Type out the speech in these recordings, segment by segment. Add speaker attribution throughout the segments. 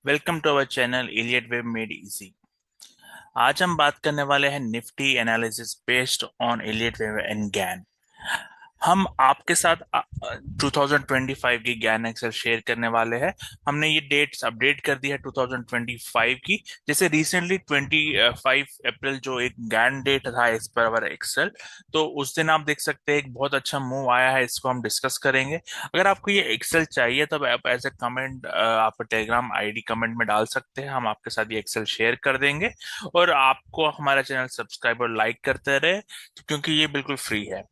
Speaker 1: Welcome to our channel Elliott wave made easy. आज हम बात करने वाले हैं Nifty analysis based on Elliott wave and Gann. हम आपके साथ 2025 की ज्ञान एक्सेल शेयर करने वाले हैं। हमने ये डेट्स अपडेट कर दी है 2025 की। जैसे रिसेंटली 25 अप्रैल जो एक ज्ञान डेट था इस पर अवर एक्सेल, तो उस दिन आप देख सकते हैं एक बहुत अच्छा मूव आया है, इसको हम डिस्कस करेंगे। अगर आपको ये एक्सेल चाहिए तब आप एज ए कमेंट आप टेलीग्राम आईडी कमेंट में डाल सकते हैं, हम आपके साथ ये एक्सेल शेयर कर देंगे। और आपको हमारा चैनल सब्सक्राइब और लाइक करते रहे, क्योंकि ये बिल्कुल फ्री है।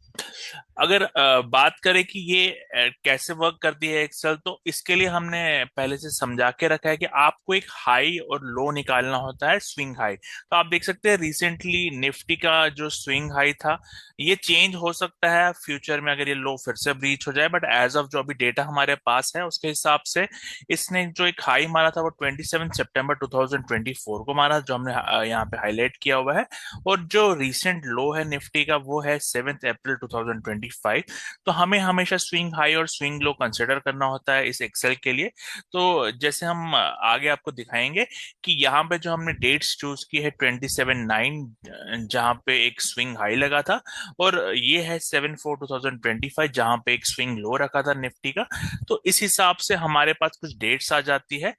Speaker 1: अगर बात करें कि ये कैसे वर्क करती है एक्सेल, तो इसके लिए हमने पहले से समझा के रखा है कि आपको एक हाई और लो निकालना होता है, स्विंग हाई। तो आप देख सकते हैं रिसेंटली निफ्टी का जो स्विंग हाई था, ये चेंज हो सकता है फ्यूचर में अगर ये लो फिर से ब्रीच हो जाए, बट एज ऑफ जो अभी डेटा हमारे पास है उसके हिसाब से इसने जो एक हाई मारा था वो 27 सितंबर 2024 को मारा, जो हमने यहाँ पे हाईलाइट किया हुआ है। और जो रीसेंट लो है निफ्टी का वो है 7 अप्रैल 2025। तो हमें हमेशा स्विंग हाई और स्विंग लो कंसिडर करना होता है इस एक्सेल के लिए। तो जैसे हम आगे आपको दिखाएंगे कि यहाँ पे जो हमने डेट्स चूज की है 27/9, जहाँ पे एक स्विंग हाई लगा था, और ये है 7/4/2025 जहाँ पे एक स्विंग लो रखा था निफ्टी का। तो इस हिसाब से हमारे पास कुछ डेट्स आ जाती है,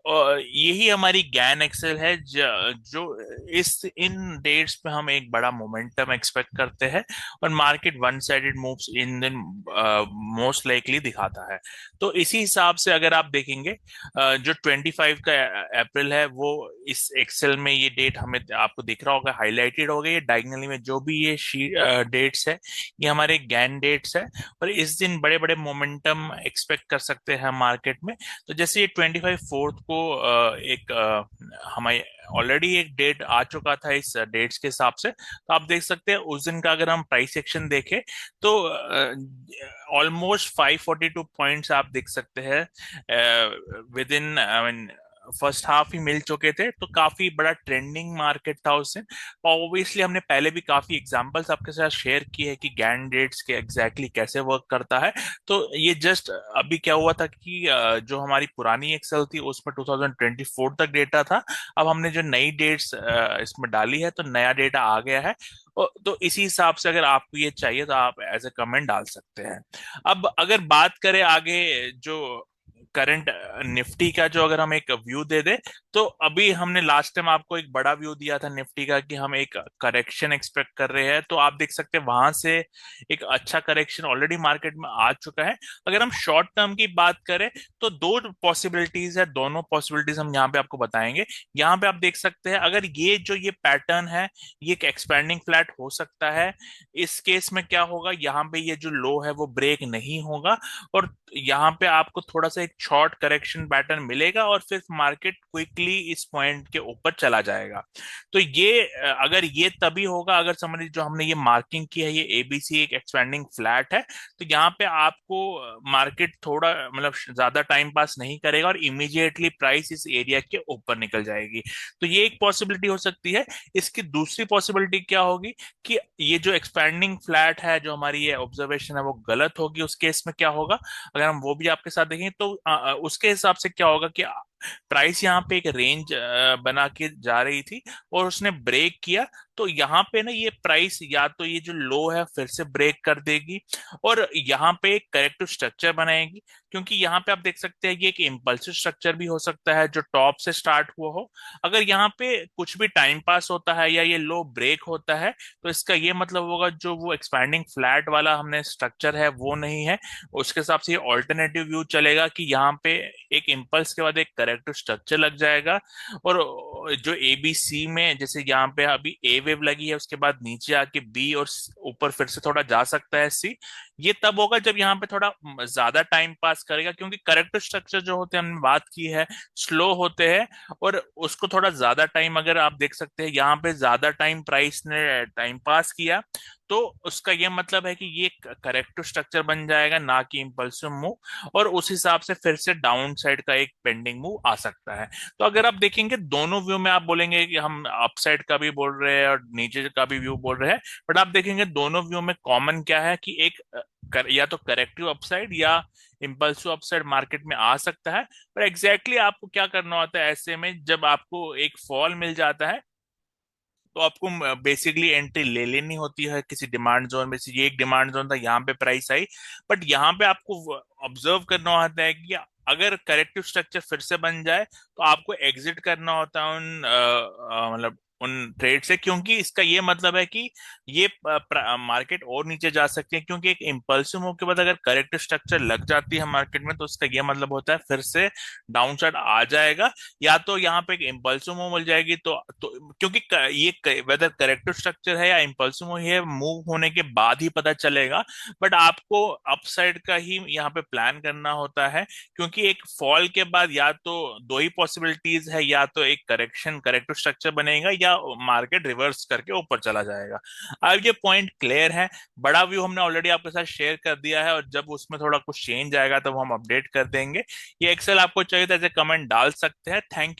Speaker 1: और यही हमारी गैन एक्सेल है जो इस इन डेट्स पे हम एक बड़ा मोमेंटम एक्सपेक्ट करते हैं, और market one sided moves in दिन मोस्ट लाइकली दिखाता है। तो इसी हिसाब से अगर आप देखेंगे जो 25 का अप्रैल है वो इस एक्सेल में ये डेट हमें आपको दिख रहा होगा, हाईलाइटेड हो गई है डायगनली में। जो भी ये डेट्स है ये हमारे गैन डेट्स है, और इस दिन बड़े बड़े मोमेंटम एक्सपेक्ट कर सकते हैं मार्केट में। तो जैसे ये 25 फोर्थ को एक हमारे ऑलरेडी एक डेट आ चुका था इस डेट्स के हिसाब से, तो आप देख सकते हैं उस दिन का अगर हम प्राइस एक्शन देखें तो ऑलमोस्ट 542 पॉइंट्स आप देख सकते हैं with in, I mean first half ही मिल चुके थे। तो काफी बड़ा ट्रेंडिंग मार्केट था उस दिन। ऑब्वियसली हमने पहले भी काफी एग्जांपल्स आपके साथ शेयर किए हैं कि गैन डेट्स के एग्जैक्टली कैसे वर्क करता है। तो ये जस्ट अभी क्या हुआ था कि जो हमारी पुरानी एक्सेल थी उसमें 2024 तक डेटा था। अब हमने जो नई डेट्स इसमें डाली है तो नया डेटा आ गया है। तो इसी हिसाब से अगर आपको ये चाहिए तो आप एज ए कमेंट डाल सकते हैं। अब अगर बात करें आगे जो करंट निफ्टी का, जो अगर हम एक व्यू दे दे, तो अभी हमने लास्ट टाइम आपको एक बड़ा व्यू दिया था निफ्टी का कि हम एक करेक्शन एक्सपेक्ट कर रहे हैं। तो आप देख सकते हैं वहां से एक अच्छा करेक्शन ऑलरेडी मार्केट में आ चुका है। अगर हम शॉर्ट टर्म की बात करें तो दो पॉसिबिलिटीज है, दोनों पॉसिबिलिटीज हम यहाँ पे आपको बताएंगे। यहाँ पे आप देख सकते हैं अगर ये पैटर्न है ये एक एक्सपेंडिंग फ्लैट हो सकता है। इस केस में क्या होगा, यहाँ पे ये जो लो है वो ब्रेक नहीं होगा, और यहाँ पे आपको थोड़ा सा एक शॉर्ट करेक्शन पैटर्न मिलेगा, और फिर मार्केट क्विकली इस पॉइंट के ऊपर चला जाएगा। तो ये अगर ये तभी होगा अगर समझ लीजिए जो हमने ये मार्किंग की है ये एबीसी एक एक्सपेंडिंग फ्लैट है, तो यहाँ पे आपको मार्केट थोड़ा मतलब ज्यादा टाइम पास नहीं करेगा और इमीडिएटली प्राइस इस एरिया के ऊपर निकल जाएगी। तो ये एक पॉसिबिलिटी हो सकती है। इसकी दूसरी पॉसिबिलिटी क्या होगी कि ये जो एक्सपेंडिंग फ्लैट है जो हमारी ये ऑब्जर्वेशन है वो गलत होगी। उस केस में क्या होगा, अगर हम वो भी आपके साथ देखें तो उसके हिसाब से क्या होगा कि प्राइस यहाँ पे एक रेंज बना के जा रही थी और उसने ब्रेक किया। तो यहाँ पे ना ये प्राइस या तो ये जो लो है फिर से ब्रेक कर देगी, और यहाँ पे एक करेक्टिव स्ट्रक्चर बनाएगी। क्योंकि यहाँ पे आप देख सकते हैं ये एक इम्पल्सिव स्ट्रक्चर भी हो सकता है जो टॉप से स्टार्ट हुआ हो। अगर यहाँ पे कुछ भी टाइम पास होता है या ये लो ब्रेक होता है, तो इसका ये मतलब होगा जो वो एक्सपैंडिंग फ्लैट वाला हमने स्ट्रक्चर है वो नहीं है। उसके हिसाब से ये ऑल्टरनेटिव व्यू चलेगा कि यहाँ पे एक इम्पल्स के बाद एक करेक्टिव स्ट्रक्चर लग जाएगा, और जो ए बी सी में जैसे यहाँ पे अभी ए वेव लगी है उसके बाद नीचे आके बी और ऊपर फिर से थोड़ा जा सकता है सी। ये तब होगा जब यहाँ पे थोड़ा ज्यादा टाइम पास करेगा, क्योंकि करेक्टिव स्ट्रक्चर जो होते हैं हमने बात की है स्लो होते हैं, और उसको थोड़ा ज्यादा टाइम अगर आप देख सकते हैं यहाँ पे ज्यादा टाइम प्राइस ने टाइम पास किया, तो उसका ये मतलब है कि ये करेक्टिव स्ट्रक्चर बन जाएगा ना कि इम्पल्सिव मूव, और उस हिसाब से फिर से डाउन साइड का एक पेंडिंग मूव आ सकता है। तो अगर आप देखेंगे दोनों व्यू में आप बोलेंगे कि हम अपसाइड का भी बोल रहे हैं और नीचे का भी व्यू बोल रहे हैं, बट आप देखेंगे दोनों व्यू में कॉमन क्या है कि एक या तो करेक्टिव अपसाइड या इम्पल्सिव अपसाइड मार्केट में आ सकता है। पर एग्जैक्टली आपको क्या करना होता है ऐसे में, जब आपको एक फॉल मिल जाता है तो आपको बेसिकली एंट्री ले लेनी होती है किसी डिमांड जोन में से। ये एक डिमांड जोन था, यहाँ पे प्राइस आई, बट यहाँ पे आपको ऑब्जर्व करना होता है कि अगर करेक्टिव स्ट्रक्चर फिर से बन जाए तो आपको एग्जिट करना होता है उन मतलब उन ट्रेड से, क्योंकि इसका ये मतलब है कि ये मार्केट और नीचे जा सकती है। क्योंकि एक इम्पल्सिव मूव के बाद अगर करेक्टिव स्ट्रक्चर लग जाती है मार्केट में तो उसका ये मतलब होता है फिर से डाउन साइड आ जाएगा। या तो यहाँ पे एक इम्पल्सिव मूव मिल जाएगी तो क्योंकि ये वेदर करेक्टिव स्ट्रक्चर है या इम्पल्सिव मूव है मूव होने के बाद ही पता चलेगा। बट आपको अपसाइड का ही यहाँ पे प्लान करना होता है, क्योंकि एक फॉल के बाद या तो दो ही पॉसिबिलिटीज है, या तो एक करेक्टिव स्ट्रक्चर बनेगा या मार्केट रिवर्स करके ऊपर चला जाएगा। अब ये पॉइंट क्लियर है। बड़ा व्यू हमने ऑलरेडी आपके साथ शेयर कर दिया है, और जब उसमें थोड़ा कुछ चेंज आएगा तो वो हम अपडेट कर देंगे। ये एक्सेल आपको चाहिए तो ऐसे कमेंट डाल सकते हैं। थैंक